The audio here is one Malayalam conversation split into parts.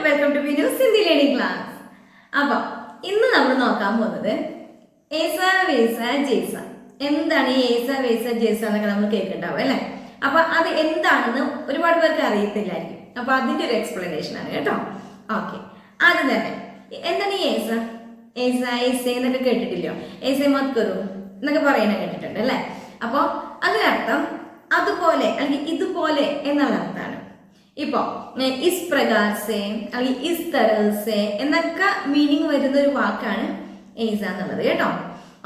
Welcome to Vinu Sindhi learning class. അപ്പോൾ ഇന്ന് നമ്മൾ നോക്കാൻ പോകുന്നത് ഏസ വേസ ജേസ. എന്താണ് ഈ ഏസ വേസ ജേസ എന്നൊക്കെ നമ്മൾ കേൾക്കുന്നുണ്ടാവും അല്ലേ? അപ്പൊ അത് എന്താണെന്ന് ഒരുപാട് പേർക്ക് അറിയത്തില്ലായിരിക്കും. അപ്പൊ അതിന്റെ ഒരു എക്സ്പ്ലനേഷൻ ആണ് കേട്ടോ. ഓക്കെ, ആദ്യം തന്നെ എന്താണ് ഈ ഏസ ഏസ ഏസ എന്നൊക്കെ കേട്ടിട്ടില്ലയോ? ഏസ മത് കറു എന്നൊക്കെ പറയാൻ കേട്ടിട്ടുണ്ട് അല്ലേ? അപ്പോൾ അതിനർത്ഥം അതുപോലെ അല്ലെങ്കിൽ ഇതുപോലെ എന്നുള്ള അർത്ഥമാണ്. ഇപ്പോ ഇസ് പ്രകാർ സെ അല്ലെങ്കിൽ ഇസ് തരഹ സെ എന്നൊക്കെ മീനിങ് വരുന്ന ഒരു വാക്കാണ് ഏസ എന്നുള്ളത് കേട്ടോ.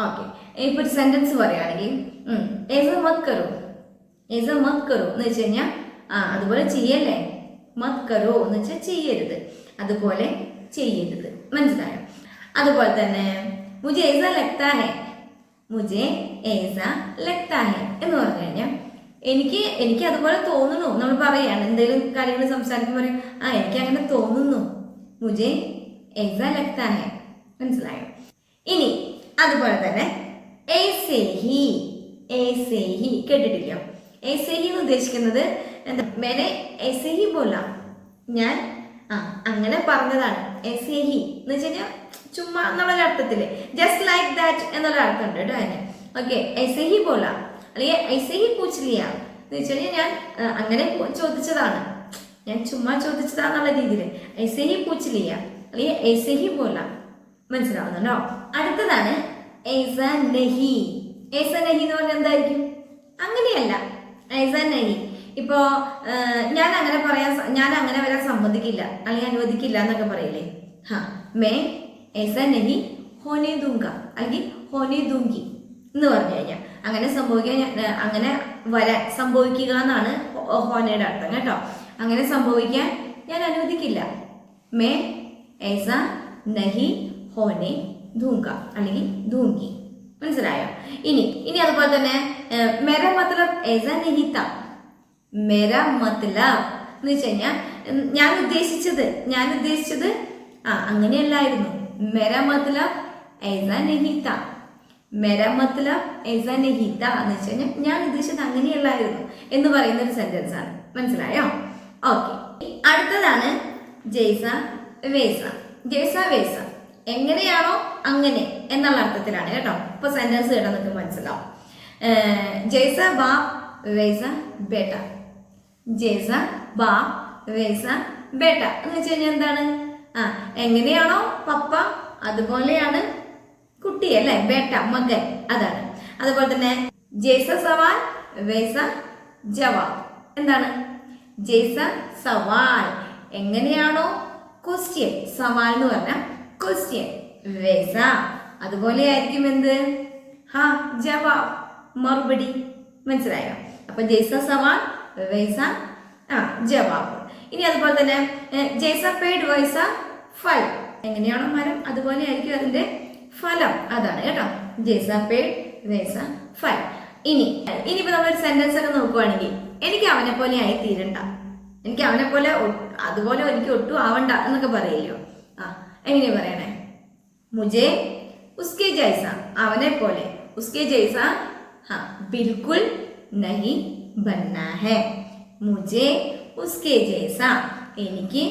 ഓക്കെ, ഇപ്പൊ ഒരു സെന്റൻസ് പറയുകയാണെങ്കിൽ ഏസ മത് കറോ, ഏസ മത് കറോ എന്ന് വെച്ച് കഴിഞ്ഞാൽ അതുപോലെ ചെയ്യല്ലേ. മത് കറോ എന്ന് വെച്ചാൽ ചെയ്യരുത്, അതുപോലെ ചെയ്യരുത്. മനസ്സിലായോ? അതുപോലെ തന്നെ മുझे ऐसा लगता है, മുझे ऐसा लगता है എന്ന് പറഞ്ഞു കഴിഞ്ഞാൽ എനിക്ക് അതുപോലെ തോന്നുന്നു. നമ്മൾ പറയാണ് എന്തെങ്കിലും കാര്യങ്ങൾ സംസാരിക്കുമ്പോൾ പറയും എനിക്ക് അങ്ങനെ തോന്നുന്നു. മുझे ऐसा लगता है. മനസ്സിലായോ? ഇനി അതുപോലെ തന്നെ ऐसे ही, ऐसे ही കേട്ടിട്ടില്ല? ऐसे ही എന്ന് ഉദ്ദേശിക്കുന്നത് എന്താ? मैंने ऐसे ही बोला, ഞാൻ അങ്ങനെ പറഞ്ഞതാണ്. ऐसे ही എന്ന് വെച്ച് കഴിഞ്ഞാൽ ചുമ്മാ എന്നുള്ള അർത്ഥത്തില് ജസ്റ്റ് ലൈക്ക് ദാറ്റ് എന്നുള്ള അർത്ഥം ഉണ്ട് കേട്ടോ അതിന്. ഓക്കെ, ऐसे ही बोला അല്ലെങ്കിൽ ऐसे ही पूछ लिया എന്ന് വെച്ച് കഴിഞ്ഞാൽ ഞാൻ അങ്ങനെ ചോദിച്ചതാണ്, ഞാൻ ചുമ്മാ ചോദിച്ചതാന്നുള്ള രീതിയിൽ ऐसे ही पूछ लिया അല്ലെങ്കിൽ ऐसे ही बोला. മനസ്സിലാവുന്നുണ്ടോ? അടുത്തതാണ് ऐसा नहीं. ऐसा नहीं എന്ന് പറഞ്ഞാൽ എന്തായിരിക്കും? അങ്ങനെയല്ല. ऐसा नहीं ഇപ്പോ ഞാൻ അങ്ങനെ വരാൻ സമ്മതിക്കില്ല അല്ലെങ്കിൽ അനുവദിക്കില്ല എന്നൊക്കെ പറയില്ലേ? मैं ऐसा नहीं होने दूंगा അല്ലെങ്കിൽ होने दूंगी എന്ന് പറഞ്ഞു കഴിഞ്ഞാൽ അങ്ങനെ അങ്ങനെ സംഭവിക്കുക എന്നാണ് ഹോനയുടെ അർത്ഥം കേട്ടോ. അങ്ങനെ സംഭവിക്കാൻ ഞാൻ അനുവദിക്കില്ല. मैं ऐसा नहीं होने दूंगा അല്ലെങ്കിൽ दूंगी. മനസ്സിലായോ? ഇനി അതുപോലെ തന്നെ मेरा मतलब ऐसा नहीं था. मेरा मतलब എന്ന് വെച്ച് കഴിഞ്ഞാൽ ഞാൻ ഉദ്ദേശിച്ചത് അങ്ങനെയല്ലായിരുന്നു. मेरा मतलब ऐसा नहीं था. मेरा मतलब ऐसा नहीं था എന്ന് വെച്ച് കഴിഞ്ഞാൽ ഞാൻ ഉദ്ദേശിച്ചത് അങ്ങനെയല്ലായിരുന്നു എന്ന് പറയുന്ന ഒരു സെന്റൻസ് ആണ്. മനസ്സിലായോ? ഓക്കെ, അടുത്തതാണ് ജയ്സ വേസ. ജയ്സ വേസ എങ്ങനെയാണോ അങ്ങനെ എന്നുള്ള അർത്ഥത്തിലാണ് കേട്ടോ. ഇപ്പൊ സെന്റൻസ് കേട്ടാ നിങ്ങൾക്ക് മനസ്സിലാവും. ജയ്സ ബാപ് വേസ ബേട്ട. ജയ്സ ബാപ് വേസ ബേട്ട എന്ന് വെച്ച് കഴിഞ്ഞാൽ എന്താണ്? എങ്ങനെയാണോ പപ്പ അതുപോലെയാണ് കുട്ടി അല്ലെ? ബേട്ട മകൻ, അതാണ്. അതുപോലെ തന്നെ ജയ്സ സവാൽ വേസ ജവാബ്. എന്താണ്? ജയ്സ സവാൽ എങ്ങനെയാണോ ക്വസ്റ്റ്യൻ, സവാൽ എന്ന് പറഞ്ഞാൽ ക്വസ്റ്റ്യൻ, വേസ അതുപോലെ ആയിരിക്കും എന്ത്? ജവാബ്, മറുപടി. മനസ്സിലായോ? അപ്പൊ ജയ്സ സവാൽ വേസ ജവാബ്. ഇനി അതുപോലെ തന്നെ ജയ്സ പേഡ് വൈസ ഫൽ. എങ്ങനെയാണോ മരം അതുപോലെ ആയിരിക്കും അതിന്റെ ഫലം, അതാണ് കേട്ടോ. ജയ്സ പേഡ് വൈസ ഫൽ. ഇനിയിപ്പോ നമ്മളൊരു സെന്റൻസ് ഒക്കെ നോക്കുവാണെങ്കിൽ എനിക്ക് അവനെ പോലെ ആയി തീരണ്ട, എനിക്ക് അവനെ പോലെ അതുപോലെ എനിക്ക് ഒട്ടും ആവണ്ട എന്നൊക്കെ പറയല്ലോ. എങ്ങനെയാ പറയണേ? മുझे उसके जैसा, അവനെ പോലെ. उसके जैसा बिल्कुल नहीं बनना है. मुझे उसके जैसा എനിക്ക്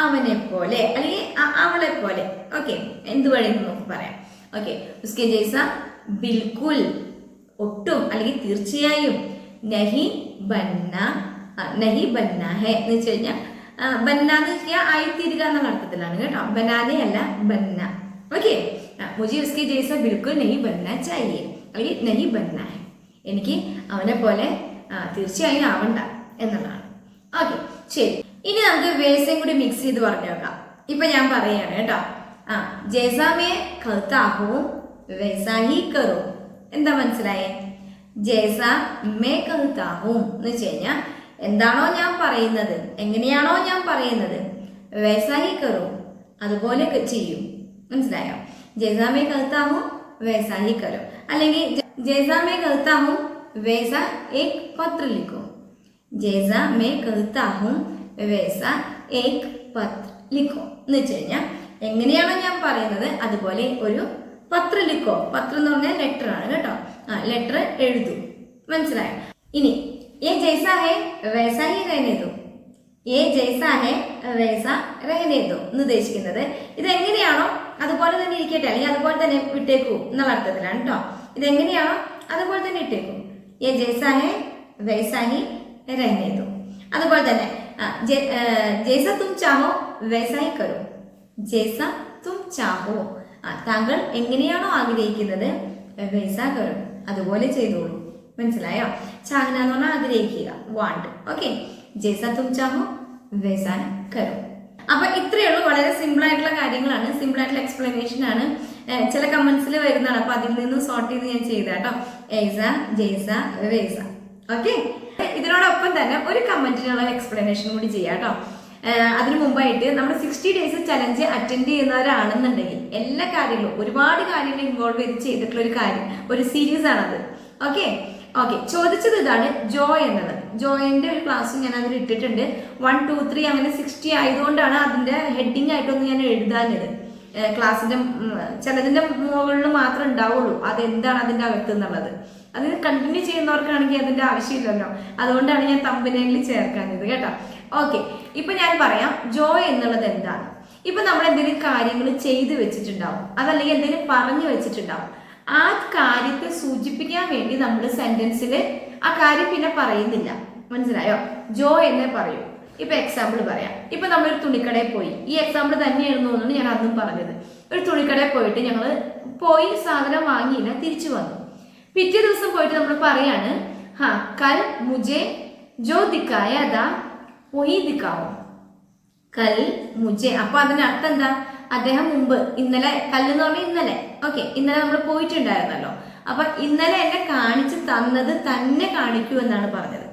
അവനെ പോലെ അല്ലെങ്കിൽ അവളെ പോലെ. ഓക്കെ, എന്ത് വേണമെങ്കിലും നമുക്ക് പറയാം. ഓക്കെ, उसके जैसा बिल्कुल ഒട്ടും അല്ലെങ്കിൽ തീർച്ചയായും നഹി ബന്ന ഹെ എന്ന് വെച്ച് കഴിഞ്ഞാൽ ബന്ന എന്ന് വെച്ചാൽ ആയിത്തീരുക എന്നുള്ള അർത്ഥത്തിലാണ് കേട്ടോ. ബനാനെ അല്ല, ബന്ന. ഓക്കെ, മുझे उसके जैसा बिल्कुल नहीं बनना चाहिए അല്ലെങ്കിൽ നഹി ബന്ന ഹെ, എനിക്ക് അവനെ പോലെ തീർച്ചയായും ആവണ്ട എന്നുള്ളതാണ്. ഓക്കെ, ശരി. ഇനി നമുക്ക് വേസയും കൂടി മിക്സ് ചെയ്ത് പറഞ്ഞു നോക്കാം. ഇപ്പൊ ഞാൻ പറയാണ് കേട്ടോ. ജൈസാ മേ ഖൽതാ ഹൂം വൈസാ ഹി കറോ. എന്താ മനസ്സിലായേ? ജൈസാ മേ ഖൽതാ ഹൂം എന്ന് വെച്ച് കഴിഞ്ഞാൽ എന്താണോ ഞാൻ പറയുന്നത്, എങ്ങനെയാണോ ഞാൻ പറയുന്നത്, വൈസാ ഹി കറോ അതുപോലെ ചെയ്യും. മനസ്സിലായോ? ജൈസാ മേ ഖൽതാ ഹൂം വൈസാ ഹി കറോ. അല്ലെങ്കിൽ ജൈസാ മേ ഖൽതാ ഹൂം വൈസാ ഏക് പത്ര ലിഖോ. ജൈസാ മേ ഖൽതാ ഹൂം വൈസാ ഏക് പത്ര ലിഖോ എന്ന് വെച്ച് കഴിഞ്ഞാൽ എങ്ങനെയാണോ ഞാൻ പറയുന്നത് അതുപോലെ ഒരു പത്ര ലിഖോ. പത്രം എന്ന് പറഞ്ഞാൽ ലെറ്റർ ആണ് കേട്ടോ. ലെറ്റർ എഴുതൂ. മനസ്സിലായോ? ഇനി ये जैसा है वैसा ही रहने दो. ഏ ജൈസാ ഹെ വൈസ രഹനെ ദോ എന്ന് ഉദ്ദേശിക്കുന്നത് ഇതെങ്ങനെയാണോ അതുപോലെ തന്നെ ഇരിക്കട്ടെ, അല്ലെങ്കിൽ അതുപോലെ തന്നെ വിട്ടേക്കൂ എന്നുള്ള അർത്ഥത്തിലാണ് കേട്ടോ. ഇതെങ്ങനെയാണോ അതുപോലെ തന്നെ ഇട്ടേക്കൂ. ഏ ജൈസാ ഹെ വൈസാ ഹി രഹനെ ദോ. അതുപോലെ തന്നെ ജൈസ തും ചാഹോ വൈസാ ഹി കരോ. ജൈസ തും ചാഹോ, താങ്കൾ എങ്ങനെയാണോ ആഗ്രഹിക്കുന്നത് വൈസ കരോ, അതുപോലെ ചെയ്തോളൂ. മനസ്സിലായോ? ചാഹന എന്ന് പറഞ്ഞാൽ ആഗ്രഹിക്കുക, വാണ്ട്. ഓക്കെ, ജൈസ തും ചാഹോ വൈസ കരോ. അപ്പൊ ഇത്രയേ ഉള്ളൂ. വളരെ സിമ്പിൾ ആയിട്ടുള്ള കാര്യങ്ങളാണ്, സിമ്പിൾ ആയിട്ടുള്ള എക്സ്പ്ലനേഷൻ ആണ്. ചില കമന്റ്സിൽ വരുന്നതാണ്, അപ്പൊ അതിൽ നിന്ന് സോർട്ട് ചെയ്ത് ഞാൻ ചെയ്ത കേട്ടോ. ഏസ ജൈസ വൈസ. ഓക്കെ, ഇതിനോടൊപ്പം തന്നെ ഒരു കമന്റിനുള്ള എക്സ്പ്ലനേഷൻ കൂടി ചെയ്യാം കേട്ടോ. അതിനു മുമ്പായിട്ട് നമ്മുടെ 60 ഡേയ്സ് ചലഞ്ച് അറ്റൻഡ് ചെയ്യുന്നവരാണെന്നുണ്ടെങ്കിൽ എല്ലാ കാര്യങ്ങളും, ഒരുപാട് കാര്യങ്ങൾ ഇൻവോൾവ് ചെയ്തിട്ടുള്ള ഒരു കാര്യം, ഒരു സീരീസ് ആണത്. ഓക്കെ, ചോദിച്ചത് ഇതാണ്, ജോയ് എന്നുള്ളത്. ജോയിന്റെ ഒരു ക്ലാസ് ഞാൻ അതിൽ ഇട്ടിട്ടുണ്ട്. 1, 2, 3 അങ്ങനെ 60 ആയതുകൊണ്ടാണ് അതിന്റെ ഹെഡിങ് ആയിട്ടൊന്നും ഞാൻ എഴുതാഞ്ഞത്. ക്ലാസ്സിന്റെ ചിലതിന്റെ മുകളിൽ മാത്രം ഉണ്ടാവുള്ളൂ അതെന്താണ് അതിന്റെ അകത്ത് എന്നുള്ളത്. അത് കണ്ടിന്യൂ ചെയ്യുന്നവർക്കാണെങ്കിൽ അതിന്റെ ആവശ്യമില്ലല്ലോ, അതുകൊണ്ടാണ് ഞാൻ തമ്പനയിൽ ചേർക്കാഞ്ഞത് കേട്ടോ. ഓക്കെ, ഇപ്പൊ ഞാൻ പറയാം ജോയ് എന്നുള്ളത് എന്താണ്. ഇപ്പൊ നമ്മൾ എന്തെങ്കിലും കാര്യങ്ങൾ ചെയ്തു വെച്ചിട്ടുണ്ടാവും, അതല്ലെങ്കിൽ എന്തെങ്കിലും പറഞ്ഞു വെച്ചിട്ടുണ്ടാവും. ആ കാര്യത്തെ സൂചിപ്പിക്കാൻ വേണ്ടി നമ്മൾ സെന്റൻസിൽ ആ കാര്യം പിന്നെ പറയുന്നില്ല. മനസ്സിലായോ? ജോ എന്നേ പറയൂ. ഇപ്പൊ എക്സാമ്പിൾ പറയാം. ഇപ്പൊ നമ്മളൊരു തുണിക്കടയിൽ പോയി, ഈ എക്സാമ്പിൾ തന്നെയായിരുന്നു തോന്നുന്നു ഞാൻ അന്നും പറഞ്ഞത്. ഒരു തുണിക്കടയിൽ പോയിട്ട് ഞങ്ങൾ പോയി സാധനം വാങ്ങിയില്ല, തിരിച്ചു വന്നു. പിറ്റേ ദിവസം പോയിട്ട് നമ്മൾ പറയാണ്, ഹാ കൽ മുജെ ജോ ദിക്കായ അതാ വഹി ദിക്കാവോ. കൽ മുജെ, അപ്പൊ അതിന്റെ അർത്ഥം എന്താ? അദ്ദേഹം മുമ്പ്, ഇന്നലെ, കല്ലെന്ന് പറഞ്ഞാൽ ഇന്നലെ. ഓക്കെ, ഇന്നലെ നമ്മൾ പോയിട്ടുണ്ടായിരുന്നല്ലോ, അപ്പൊ ഇന്നലെ എന്നെ കാണിച്ചു തന്നത് തന്നെ കാണിക്കൂ എന്നാണ് പറഞ്ഞത്.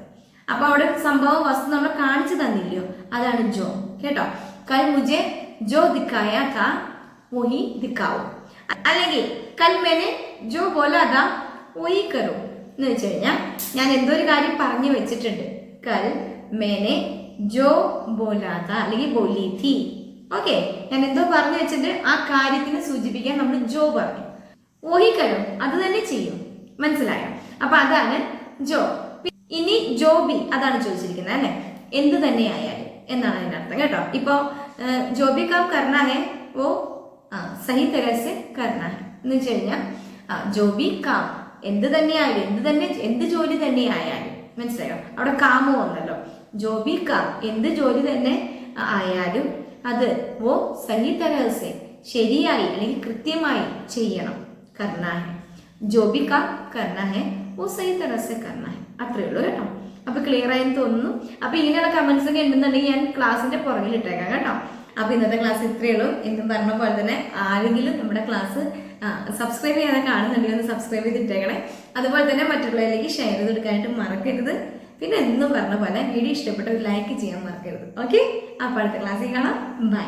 അപ്പൊ അവിടെ സംഭവം വസ്തു നമ്മൾ കാണിച്ചു തന്നില്ലയോ, അതാണ് ജോ. കേട്ടോ, കൽ മുജെ ജോ ദിക്കായ താ വഹി ദിക്കാവോ. അല്ലെങ്കിൽ കൽ മേനെ ജോ ബോല അതാ വഹി കരോ എന്ന് വെച്ച് കഴിഞ്ഞാൽ, ഞാൻ എന്തോ ഒരു കാര്യം പറഞ്ഞു വെച്ചിട്ടുണ്ട്. കൽ മേനെ ജോ ബോലാത അല്ലെങ്കിൽ ബോലി ഥി. ഓക്കെ, ഞാൻ എന്തോ പറഞ്ഞു വെച്ചിട്ട് ആ കാര്യത്തിനെ സൂചിപ്പിക്കാൻ നമ്മൾ ജോ പറഞ്ഞു. ഓഹിക്കരോ, അത് തന്നെ ചെയ്യും. മനസ്സിലായോ? അപ്പൊ അതാണ് ജോ. ഇനി ജോബി, അതാണ് ചോദിച്ചിരിക്കുന്നത് അല്ലെ, എന്ത് തന്നെ ആയാലും എന്നാണ് അതിന്റെ അർത്ഥം കേട്ടോ. ഇപ്പൊ ജോബി കാം കർണ ഹെ ഓ സഹി തരഹ് സെ കർണ ഹെ എന്ന് വെച്ച് കഴിഞ്ഞാൽ, ജോബി കാം എന്ത് തന്നെയായാലും, എന്ത് ജോലി തന്നെ ആയാലും. മനസ്സിലായോ? അവിടെ കാമോ വന്നല്ലോ. ജോബി കാം എന്ത് ജോലി തന്നെ ആയാലും അത് ഓ സഹി തരഹ് സെ ശരിയായി അല്ലെങ്കിൽ കൃത്യമായി ചെയ്യണം. കർണ ഹെ, ജോബി കാം കർണ ഹെ ഓ സഹി തരഹ് സെ കർണ ഹെ. അത്രേ ഉള്ളൂ കേട്ടോ. അപ്പൊ ക്ലിയർ ആയെന്ന് തോന്നുന്നു. അപ്പൊ ഇങ്ങനെയുള്ള കമന്റ്സ് ഒക്കെ ഉണ്ടെന്നുണ്ടെങ്കിൽ ഞാൻ ക്ലാസ്സിന്റെ പുറകിൽ ഇട്ടേക്കാം കേട്ടോ. അപ്പൊ ഇന്നത്തെ ക്ലാസ് ഇത്രയേ ഉള്ളൂ. എന്നും പറഞ്ഞ പോലെ തന്നെ ആരെങ്കിലും നമ്മുടെ ക്ലാസ് സബ്സ്ക്രൈബ് ചെയ്യാതെ കാണുന്നുണ്ടെങ്കിൽ ഒന്ന് സബ്സ്ക്രൈബ് ചെയ്തിട്ടേക്കണേ. അതുപോലെ തന്നെ മറ്റുള്ളവരിലേക്ക് ഷെയർ ചെയ്തെടുക്കാനായിട്ട് മറക്കരുത്. പിന്നെ എന്നും പറഞ്ഞ പോലെ വീഡിയോ ഇഷ്ടപ്പെട്ട ഒരു ലൈക്ക് ചെയ്യാൻ മറക്കരുത്. ഓക്കെ, അപ്പോൾ അടുത്ത ക്ലാസ്സിൽ കാണാം. ബൈ.